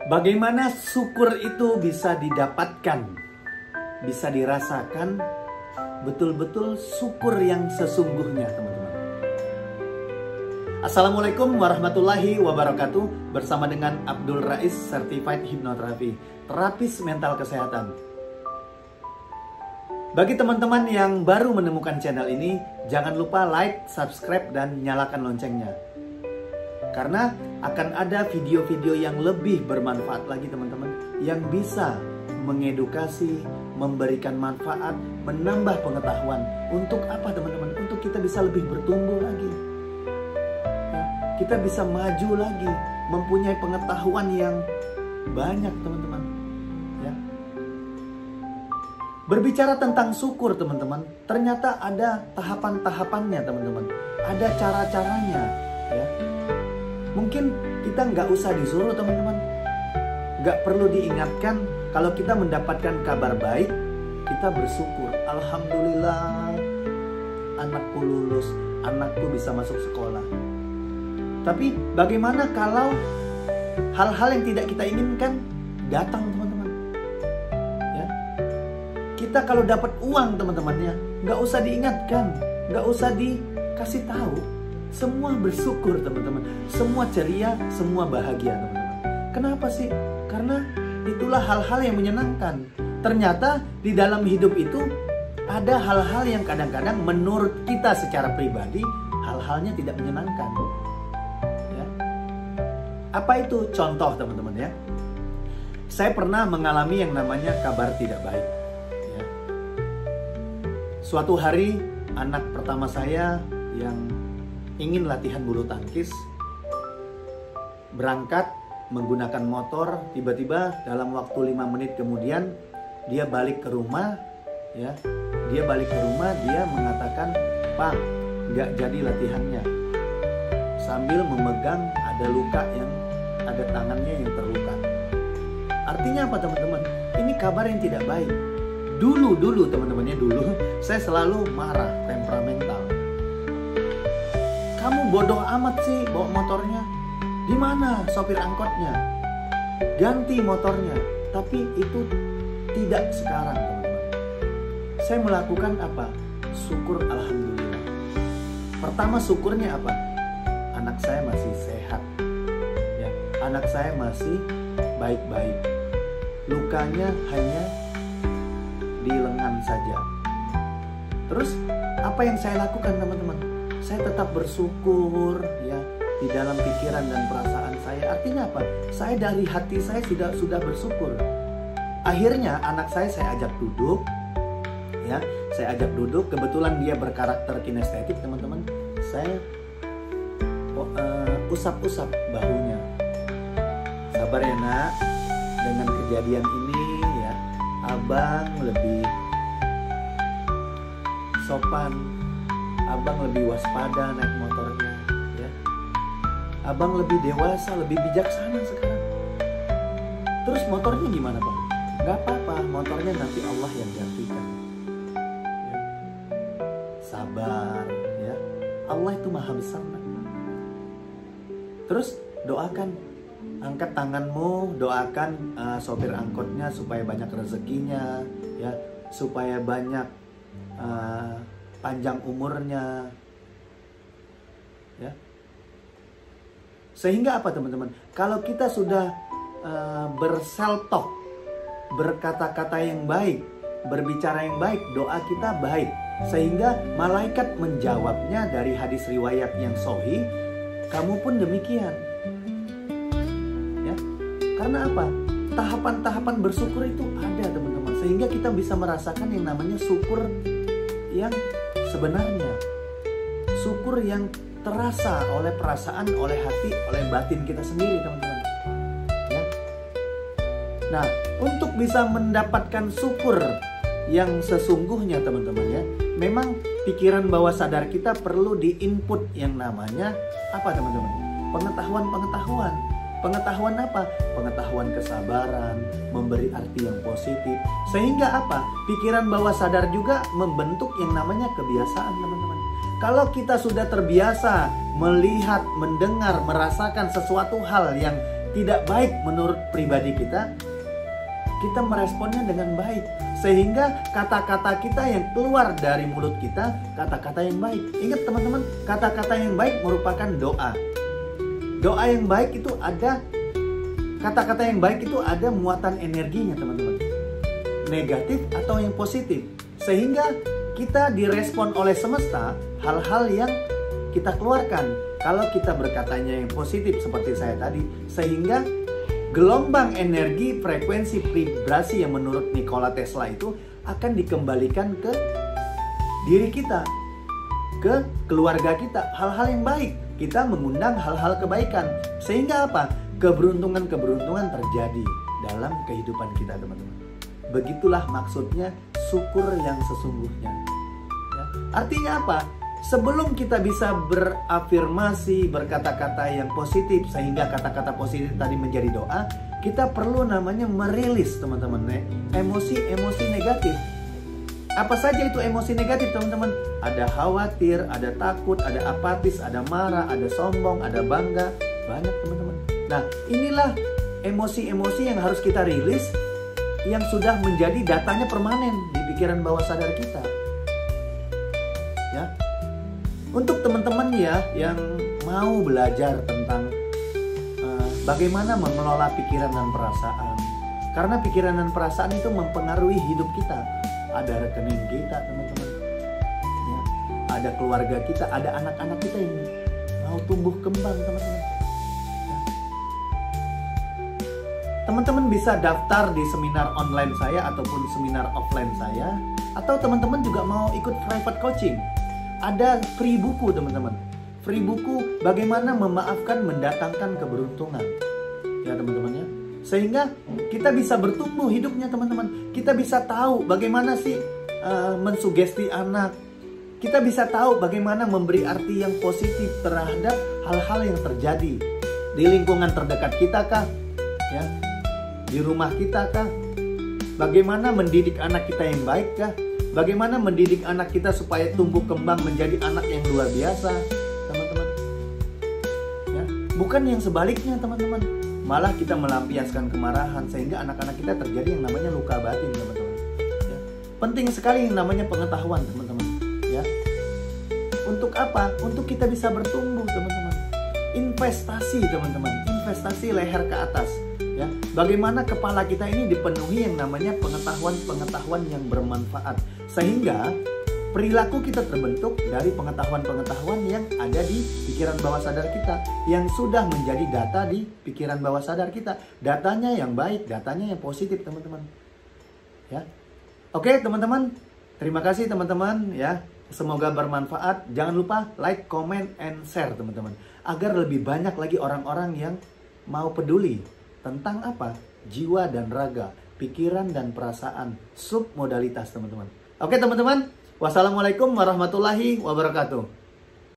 Bagaimana syukur itu bisa didapatkan, bisa dirasakan, betul-betul syukur yang sesungguhnya, teman-teman. Assalamualaikum warahmatullahi wabarakatuh. Bersama dengan Abdul Rais, Certified Hypnotherapy, terapis mental kesehatan. Bagi teman-teman yang baru menemukan channel ini, jangan lupa like, subscribe, dan nyalakan loncengnya. Karena akan ada video-video yang lebih bermanfaat lagi, teman-teman, yang bisa mengedukasi, memberikan manfaat, menambah pengetahuan. Untuk apa, teman-teman? Untuk kita bisa lebih bertumbuh lagi, ya, kita bisa maju lagi, mempunyai pengetahuan yang banyak, teman-teman, ya. Berbicara tentang syukur, teman-teman, ternyata ada tahapan-tahapannya, teman-teman. Ada cara-caranya, ya. Mungkin kita nggak usah disuruh, teman-teman. Nggak perlu diingatkan. Kalau kita mendapatkan kabar baik, kita bersyukur. Alhamdulillah, anakku lulus, anakku bisa masuk sekolah. Tapi bagaimana kalau hal-hal yang tidak kita inginkan datang, teman-teman? Ya. Kita kalau dapat uang, teman-teman, ya, nggak usah diingatkan, nggak usah dikasih tahu. Semua bersyukur, teman-teman. Semua ceria, semua bahagia, teman-teman. Kenapa sih? Karena itulah hal-hal yang menyenangkan. Ternyata di dalam hidup itu ada hal-hal yang kadang-kadang menurut kita secara pribadi hal-halnya tidak menyenangkan. Ya. Apa itu? Contoh, teman-teman, ya. Saya pernah mengalami yang namanya kabar tidak baik. Ya. Suatu hari anak pertama saya yang ingin latihan bulu tangkis berangkat menggunakan motor, tiba-tiba dalam waktu 5 menit kemudian dia balik ke rumah, ya. Dia balik ke rumah, dia mengatakan, "Pak, nggak jadi latihannya." Sambil memegang ada luka yang ada tangannya yang terluka. Artinya apa, teman-teman? Ini kabar yang tidak baik. Dulu teman-temannya, dulu saya selalu marah, temperamental. Kamu bodoh amat sih bawa motornya. Di mana sopir angkotnya? Ganti motornya. Tapi itu tidak sekarang, teman-teman. Saya melakukan apa? Syukur, alhamdulillah. Pertama, syukurnya apa? Anak saya masih sehat. Ya, anak saya masih baik-baik. Lukanya hanya di lengan saja. Terus apa yang saya lakukan, teman-teman? Saya tetap bersyukur, ya, di dalam pikiran dan perasaan saya. Artinya apa? Saya dari hati saya sudah bersyukur. Akhirnya anak saya ajak duduk, ya, saya ajak duduk. Kebetulan dia berkarakter kinestetik, teman-teman. Saya usap-usap bahunya. Sabar ya, Nak. Dengan kejadian ini, ya, abang lebih sopan. Abang lebih waspada naik motornya, ya. Abang lebih dewasa, lebih bijaksana sekarang. Terus motornya gimana, Bang? Gak apa-apa, motornya nanti Allah yang gantikan. Ya. Sabar, ya. Allah itu maha besar, Nak. Terus doakan, angkat tanganmu, doakan sopir angkotnya supaya banyak rezekinya, ya, supaya banyak panjang umurnya, ya. Sehingga apa, teman-teman? Kalau kita sudah berself talk, berkata-kata yang baik, berbicara yang baik, doa kita baik, sehingga malaikat menjawabnya. Dari hadis riwayat yang sahih, kamu pun demikian, ya. Karena apa? Tahapan-tahapan bersyukur itu ada, teman-teman, sehingga kita bisa merasakan yang namanya syukur yang sebenarnya, syukur yang terasa oleh perasaan, oleh hati, oleh batin kita sendiri, teman-teman, ya. Nah, untuk bisa mendapatkan syukur yang sesungguhnya, teman-teman, ya, memang pikiran bawah sadar kita perlu diinput yang namanya apa, teman-teman? Pengetahuan. Pengetahuan apa? Pengetahuan kesabaran, memberi arti yang positif. Sehingga apa? Pikiran bawah sadar juga membentuk yang namanya kebiasaan, teman-teman. Kalau kita sudah terbiasa melihat, mendengar, merasakan sesuatu hal yang tidak baik menurut pribadi kita, kita meresponnya dengan baik. Sehingga kata-kata kita yang keluar dari mulut kita, kata-kata yang baik. Ingat teman-teman, kata-kata yang baik merupakan doa. Doa yang baik itu ada, kata-kata yang baik itu ada muatan energinya teman-teman. Negatif atau yang positif. Sehingga kita direspon oleh semesta hal-hal yang kita keluarkan. Kalau kita berkatanya yang positif seperti saya tadi, sehingga gelombang energi, frekuensi, vibrasi yang menurut Nikola Tesla itu akan dikembalikan ke diri kita, ke keluarga kita, hal-hal yang baik. Kita mengundang hal-hal kebaikan. Sehingga apa? Keberuntungan-keberuntungan terjadi dalam kehidupan kita teman-teman. Begitulah maksudnya syukur yang sesungguhnya. Ya. Artinya apa? Sebelum kita bisa berafirmasi, berkata-kata yang positif, sehingga kata-kata positif tadi menjadi doa, kita perlu namanya merilis teman-teman, emosi-emosi negatif. Apa saja itu emosi negatif teman-teman? Ada khawatir, ada takut, ada apatis, ada marah, ada sombong, ada bangga, banyak teman-teman. Nah, inilah emosi-emosi yang harus kita rilis, yang sudah menjadi datanya permanen di pikiran bawah sadar kita. Ya. Untuk teman-teman ya yang mau belajar tentang bagaimana mengelola pikiran dan perasaan. Karena pikiran dan perasaan itu mempengaruhi hidup kita. Ada rekening kita teman-teman. Ya, ada keluarga kita, ada anak-anak kita yang mau tumbuh kembang teman-teman. Ya. Teman-teman bisa daftar di seminar online saya ataupun seminar offline saya. Atau teman-teman juga mau ikut private coaching. Ada free buku teman-teman. Free buku bagaimana memaafkan mendatangkan keberuntungan. Ya teman-teman ya. Sehingga kita bisa bertumbuh hidupnya teman-teman. Kita bisa tahu bagaimana sih mensugesti anak. Kita bisa tahu bagaimana memberi arti yang positif terhadap hal-hal yang terjadi. Di lingkungan terdekat kita kah? Ya. Di rumah kita kah? Bagaimana mendidik anak kita yang baik kah? Bagaimana mendidik anak kita supaya tumbuh kembang menjadi anak yang luar biasa, teman-teman. Ya, bukan yang sebaliknya, teman-teman. Malah kita melampiaskan kemarahan sehingga anak-anak kita terjadi yang namanya luka batin, teman-teman. Ya. Penting sekali yang namanya pengetahuan, teman-teman. Ya. Untuk apa? Untuk kita bisa bertumbuh, teman-teman. Investasi, teman-teman. Investasi leher ke atas. Ya, bagaimana kepala kita ini dipenuhi yang namanya pengetahuan-pengetahuan yang bermanfaat, sehingga perilaku kita terbentuk dari pengetahuan-pengetahuan yang ada di pikiran bawah sadar kita, yang sudah menjadi data di pikiran bawah sadar kita. Datanya yang baik, datanya yang positif, teman-teman. Ya, oke teman-teman, terima kasih teman-teman ya. Semoga bermanfaat. Jangan lupa like, comment, and share teman-teman, agar lebih banyak lagi orang-orang yang mau peduli tentang apa? Jiwa dan raga, pikiran dan perasaan, submodalitas teman-teman. Oke teman-teman, wassalamualaikum warahmatullahi wabarakatuh.